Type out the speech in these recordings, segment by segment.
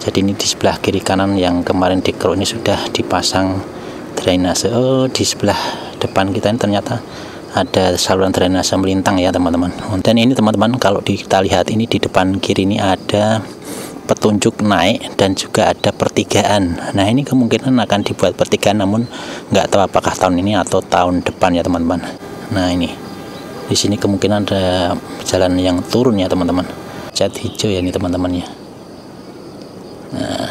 Jadi ini di sebelah kiri kanan yang kemarin dikeruk ini sudah dipasang drainase. Oh, di sebelah depan kita ini ternyata ada saluran drainase melintang ya teman-teman. Dan ini teman-teman, kalau kita lihat ini di depan kiri ini ada petunjuk naik dan juga ada pertigaan. Nah, ini kemungkinan akan dibuat pertigaan, namun nggak tahu apakah tahun ini atau tahun depan ya teman-teman. Nah, ini di sini kemungkinan ada jalan yang turun ya teman-teman. Cat hijau ya ini teman-teman ya. Nah,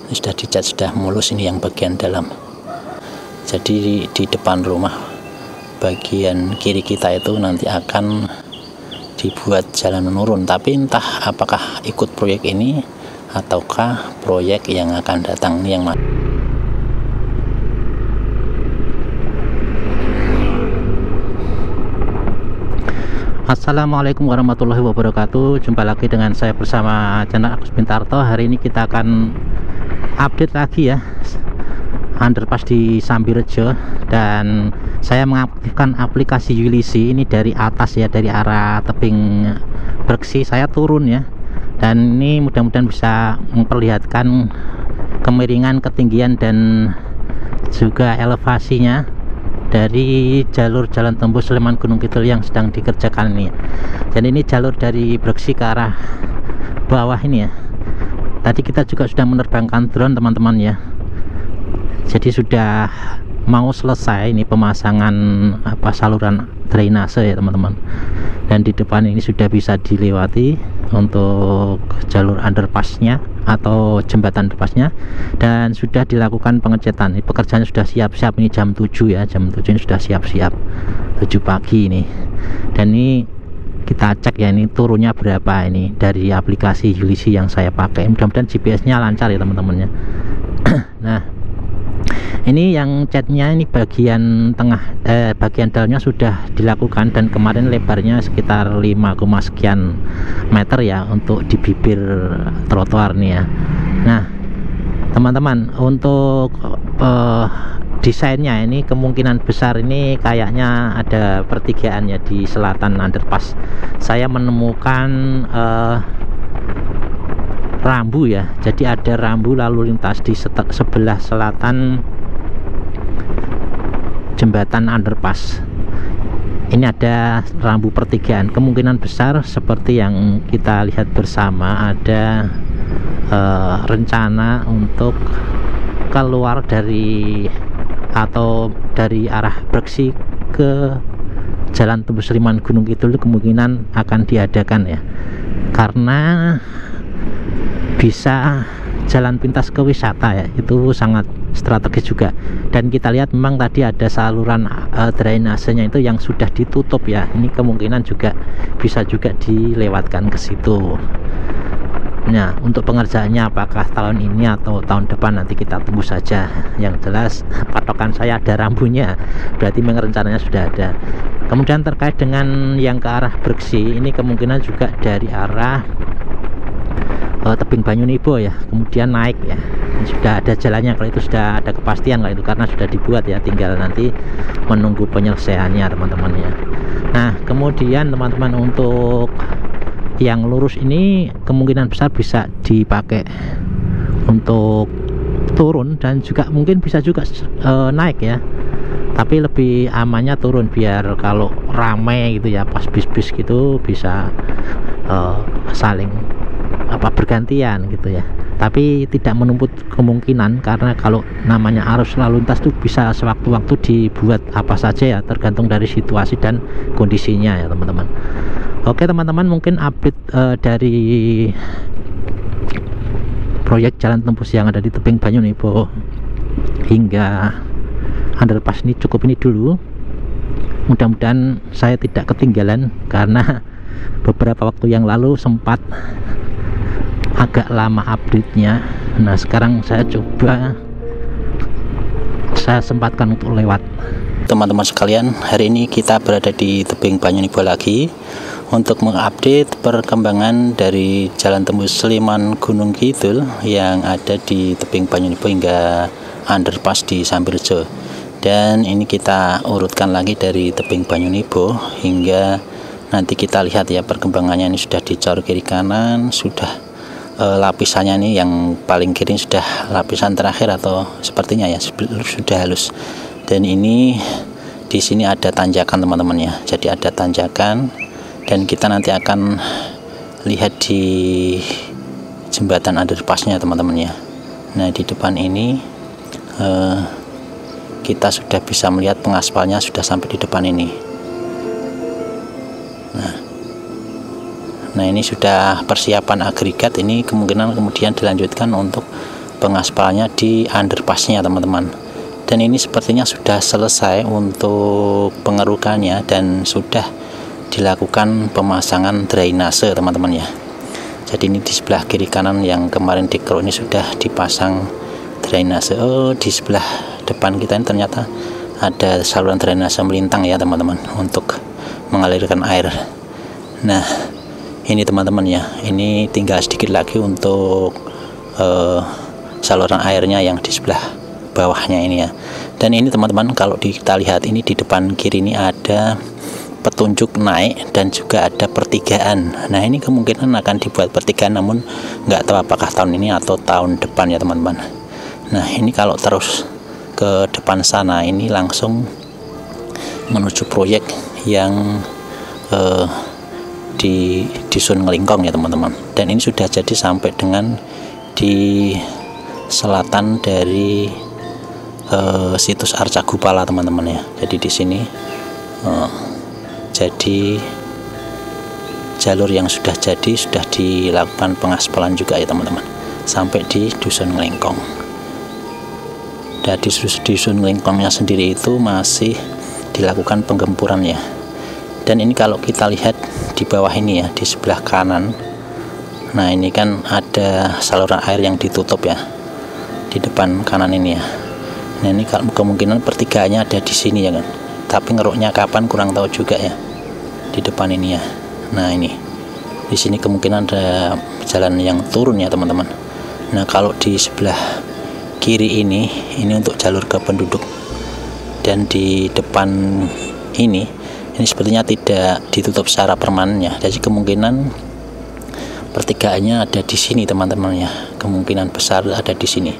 ini sudah dicat, sudah mulus ini yang bagian dalam. Jadi di depan rumah bagian kiri kita itu nanti akan dibuat jalan menurun, tapi entah apakah ikut proyek ini ataukah proyek yang akan datang ini yang mana. Assalamualaikum warahmatullahi wabarakatuh. Jumpa lagi dengan saya bersama channel Agus Pintarto. Hari ini kita akan update lagi ya underpass di Sambirejo, dan saya mengaktifkan aplikasi Ulisi ini dari atas ya, dari arah tebing Breksi saya turun ya, dan ini mudah-mudahan bisa memperlihatkan kemiringan, ketinggian dan juga elevasinya dari jalur jalan tembus Sleman Gunung Kidul yang sedang dikerjakan ini. Dan ini jalur dari Breksi ke arah bawah ini ya. Tadi kita juga sudah menerbangkan drone teman-teman ya. Jadi sudah mau selesai ini pemasangan saluran drainase ya teman-teman. Dan di depan ini sudah bisa dilewati untuk jalur underpassnya atau jembatan underpassnya, dan sudah dilakukan pengecetan. Ini pekerjaan sudah siap-siap, ini jam 7 ya, jam 7 ini sudah siap-siap, 7 pagi ini. Dan ini kita cek ya, ini turunnya berapa ini dari aplikasi Ulisi yang saya pakai. Mudah-mudahan GPS-nya lancar ya teman-teman ya. Nah, ini yang catnya ini bagian tengah, bagian dalamnya sudah dilakukan, dan kemarin lebarnya sekitar 5, sekian meter ya untuk di bibir trotoar nih ya. Nah teman-teman, untuk desainnya ini kemungkinan besar ini kayaknya ada pertigaan ya di selatan underpass. Saya menemukan rambu ya, jadi ada rambu lalu lintas di sebelah selatan jembatan underpass. Ini ada rambu pertigaan, kemungkinan besar seperti yang kita lihat bersama ada rencana untuk keluar dari atau dari arah Breksi ke jalan tembus Sleman Gunung Kidul, kemungkinan akan diadakan ya, karena bisa jalan pintas ke wisata ya, itu sangat strategis juga. Dan kita lihat memang tadi ada saluran drainasenya itu yang sudah ditutup ya, ini kemungkinan juga bisa juga dilewatkan ke situ. Nah, untuk pengerjaannya apakah tahun ini atau tahun depan nanti kita tunggu saja. Yang jelas patokan saya ada rambunya, berarti memang rencananya sudah ada. Kemudian terkait dengan yang ke arah Breksi, ini kemungkinan juga dari arah tebing Banyunibo ya, kemudian naik ya, sudah ada jalannya. Kalau itu sudah ada kepastian kalau itu, karena sudah dibuat ya, tinggal nanti menunggu penyelesaiannya teman-teman ya. Nah, kemudian teman-teman, untuk yang lurus ini kemungkinan besar bisa dipakai untuk turun, dan juga mungkin bisa juga naik ya, tapi lebih amannya turun, biar kalau ramai gitu ya, pas bis-bis gitu bisa saling bergantian gitu ya. Tapi tidak menumput kemungkinan, karena kalau namanya arus lalu lintas itu bisa sewaktu-waktu dibuat apa saja ya, tergantung dari situasi dan kondisinya ya teman-teman. Oke teman-teman, mungkin update dari proyek jalan tembus yang ada di tebing Banyunibo hingga underpass ini cukup ini dulu. Mudah-mudahan saya tidak ketinggalan, karena beberapa waktu yang lalu sempat agak lama update-nya. Nah, sekarang saya coba saya sempatkan untuk lewat. Teman-teman sekalian, hari ini kita berada di tebing Banyunibo lagi untuk mengupdate perkembangan dari jalan tembus Sleman Gunung Kidul yang ada di tebing Banyunibo hingga underpass di Sambirejo. Dan ini kita urutkan lagi dari tebing Banyunibo hingga nanti kita lihat ya perkembangannya. Ini sudah dicor kiri kanan, sudah lapisannya ini yang paling kiri sudah lapisan terakhir atau sepertinya ya sudah halus. Dan ini di sini ada tanjakan teman-teman ya, jadi ada tanjakan dan kita nanti akan lihat di jembatan underpassnya teman-teman ya. Nah di depan ini kita sudah bisa melihat pengaspalnya sudah sampai di depan ini. Nah ini sudah persiapan agregat, ini kemungkinan kemudian dilanjutkan untuk pengaspalnya di underpassnya teman-teman. Dan ini sepertinya sudah selesai untuk pengerukannya dan sudah dilakukan pemasangan drainase teman-teman ya. Jadi ini di sebelah kiri kanan yang kemarin dikeruk ini sudah dipasang drainase. Oh di sebelah depan kita ini ternyata ada saluran drainase melintang ya teman-teman untuk mengalirkan air. Nah ini teman-teman ya, ini tinggal sedikit lagi untuk saluran airnya yang di sebelah bawahnya ini ya. Dan ini teman-teman kalau kita lihat ini di depan kiri ini ada petunjuk naik dan juga ada pertigaan. Nah ini kemungkinan akan dibuat pertigaan, namun nggak tahu apakah tahun ini atau tahun depan ya teman-teman. Nah ini kalau terus ke depan sana ini langsung menuju proyek yang di Dusun Ngelingkong ya teman-teman. Dan ini sudah jadi sampai dengan di selatan dari situs Arcagupala teman-teman ya. Jadi di sini jadi jalur yang sudah jadi sudah dilakukan pengaspalan juga ya teman-teman sampai di Dusun Ngelingkong. Dan di Dusun Ngelingkongnya sendiri itu masih dilakukan penggempuran ya. Dan ini kalau kita lihat di bawah ini ya, di sebelah kanan, nah ini kan ada saluran air yang ditutup ya di depan kanan ini ya. Nah ini kemungkinan pertigaannya ada di sini ya kan, tapi ngeruknya kapan kurang tahu juga ya di depan ini ya. Nah ini di sini kemungkinan ada jalan yang turun ya teman-teman. Nah kalau di sebelah kiri ini untuk jalur ke penduduk, dan di depan ini sepertinya tidak ditutup secara permanen ya. Jadi kemungkinan pertigaannya ada di sini teman-teman ya, kemungkinan besar ada di sini.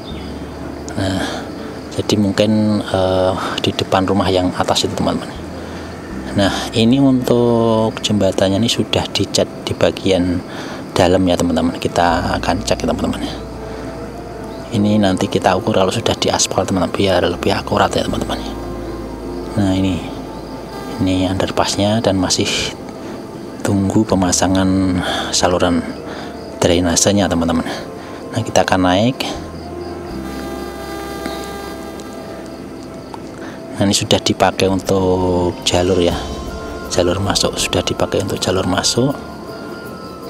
Nah jadi mungkin di depan rumah yang atas itu teman-teman. Nah ini untuk jembatannya ini sudah dicat di bagian dalam ya teman-teman. Kita akan cek ya teman-teman. Ini nanti kita ukur kalau sudah diaspal teman-teman, biar lebih akurat ya teman-teman. Nah ini underpassnya dan masih tunggu pemasangan saluran drainasenya teman-teman. Nah kita akan naik. Nah ini sudah dipakai untuk jalur ya, jalur masuk sudah dipakai untuk jalur masuk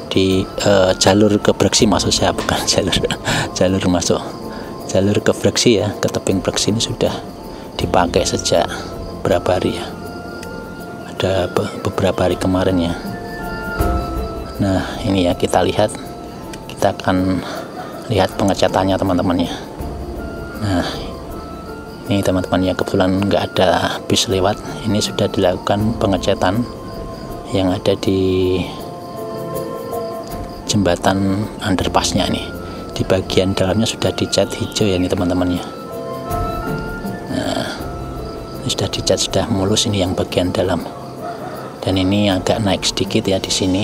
di jalur ke Breksi maksud saya, bukan jalur masuk, jalur ke Breksi ya, ke tebing Breksi ini sudah dipakai sejak berapa hari ya, ada beberapa hari kemarin ya. Nah ini ya kita lihat, kita akan lihat pengecatannya teman-teman ya. Nah ini teman-teman ya, kebetulan nggak ada bis lewat, ini sudah dilakukan pengecatan yang ada di jembatan underpassnya ini. Di bagian dalamnya sudah dicat hijau ya ini teman-teman ya. Nah ini sudah dicat, sudah mulus ini yang bagian dalam. Dan ini agak naik sedikit ya di sini.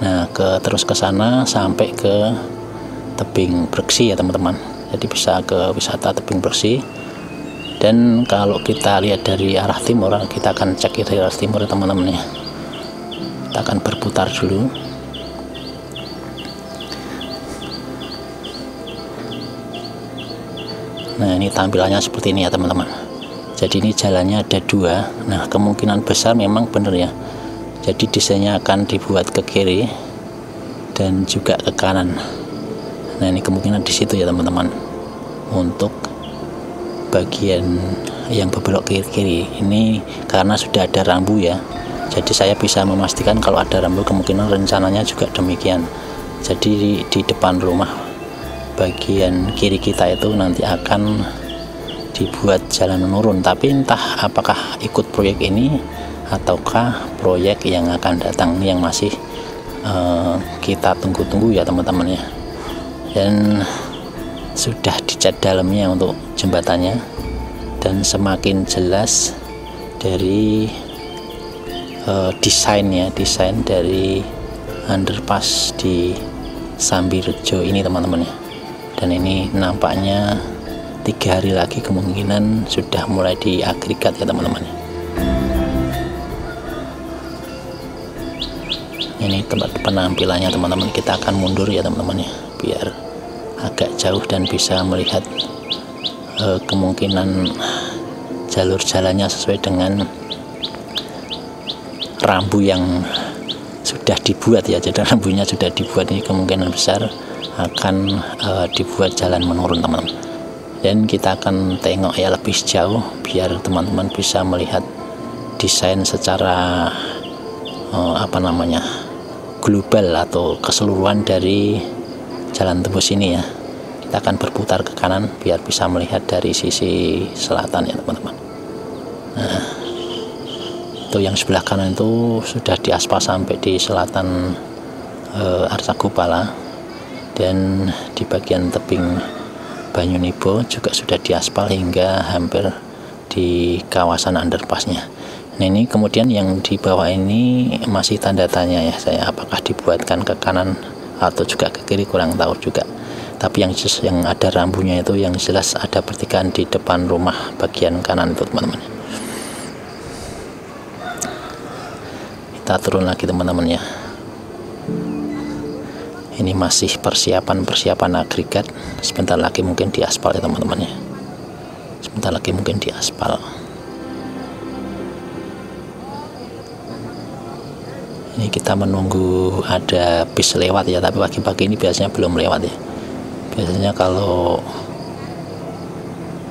Nah terus ke sana sampai ke tebing Breksi ya teman-teman. Jadi bisa ke wisata tebing Breksi. Dan kalau kita lihat dari arah timur, kita akan cek dari arah timur ya teman-teman ya. Kita akan berputar dulu. Nah ini tampilannya seperti ini ya teman-teman. Jadi ini jalannya ada dua. Nah kemungkinan besar memang benar ya, jadi desainnya akan dibuat ke kiri dan juga ke kanan. Nah ini kemungkinan di situ ya teman-teman, untuk bagian yang berbelok kiri ini karena sudah ada rambu ya. Jadi saya bisa memastikan kalau ada rambu, kemungkinan rencananya juga demikian. Jadi di depan rumah bagian kiri kita itu nanti akan dibuat jalan menurun, tapi entah apakah ikut proyek ini ataukah proyek yang akan datang yang masih kita tunggu-tunggu ya teman-teman ya. Dan sudah dicat dalamnya untuk jembatannya, dan semakin jelas dari desain dari underpass di Sambirejo ini teman-teman ya. Dan ini nampaknya 3 hari lagi kemungkinan sudah mulai diagregat ya teman-teman. Ini tempat penampilannya teman-teman. Kita akan mundur ya teman-teman ya, biar agak jauh dan bisa melihat kemungkinan jalur jalannya sesuai dengan rambu yang sudah dibuat ya. Jadi rambunya sudah dibuat, ini kemungkinan besar akan dibuat jalan menurun teman-teman. Dan kita akan tengok ya lebih jauh biar teman-teman bisa melihat desain secara global atau keseluruhan dari jalan tembus ini ya. Kita akan berputar ke kanan biar bisa melihat dari sisi selatan ya teman-teman. Nah, itu yang sebelah kanan itu sudah diaspal sampai di selatan Arcagopala, dan di bagian tebing Banyunibo juga sudah diaspal hingga hampir di kawasan underpassnya. Nah, ini kemudian yang di bawah ini masih tanda tanya ya saya, apakah dibuatkan ke kanan atau juga ke kiri, kurang tahu juga. Tapi yang ada rambunya itu yang jelas ada pertigaan di depan rumah bagian kanan itu teman-teman. Kita turun lagi teman-teman ya. Ini masih persiapan agregat. Sebentar lagi mungkin diaspal ya teman-teman ya. Sebentar lagi mungkin diaspal. Ini kita menunggu ada bis lewat ya, tapi pagi-pagi ini biasanya belum lewat ya. Biasanya kalau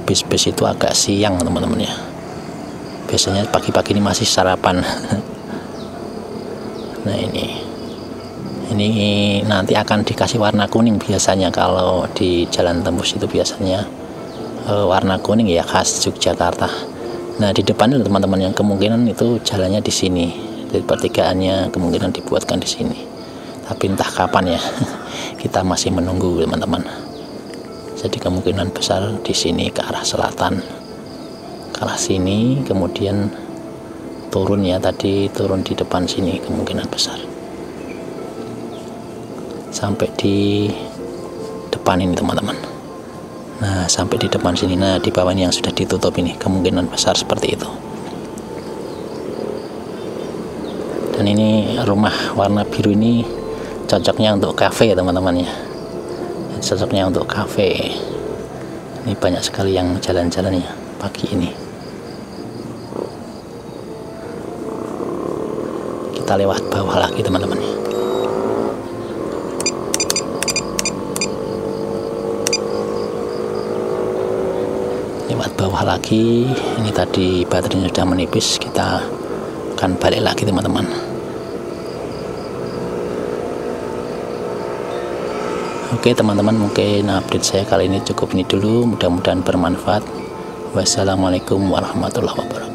bis-bis itu agak siang teman-teman ya. Biasanya pagi-pagi ini masih sarapan. Nah, ini nanti akan dikasih warna kuning biasanya kalau di jalan tembus itu biasanya warna kuning ya, khas Yogyakarta. Nah, di depan itu teman-teman yang kemungkinan itu jalannya di sini. Jadi pertigaannya kemungkinan dibuatkan di sini. Tapi entah kapan ya. Kita masih menunggu teman-teman. Jadi kemungkinan besar di sini ke arah selatan, ke arah sini, kemudian turun ya, tadi turun di depan sini kemungkinan besar sampai di depan ini teman-teman. Nah, sampai di depan sini. Nah, di bawah ini yang sudah ditutup ini kemungkinan besar seperti itu. Dan ini rumah warna biru ini cocoknya untuk kafe ya teman-teman ya. Cocoknya untuk kafe. Ini banyak sekali yang jalan-jalan ya pagi ini. Kita lewat bawah lagi teman-teman. Lewat bawah lagi. Ini tadi baterainya sudah menipis. Kita akan balik lagi teman-teman. Oke teman-teman, mungkin update saya kali ini cukup ini dulu. Mudah-mudahan bermanfaat. Wassalamualaikum warahmatullahi wabarakatuh.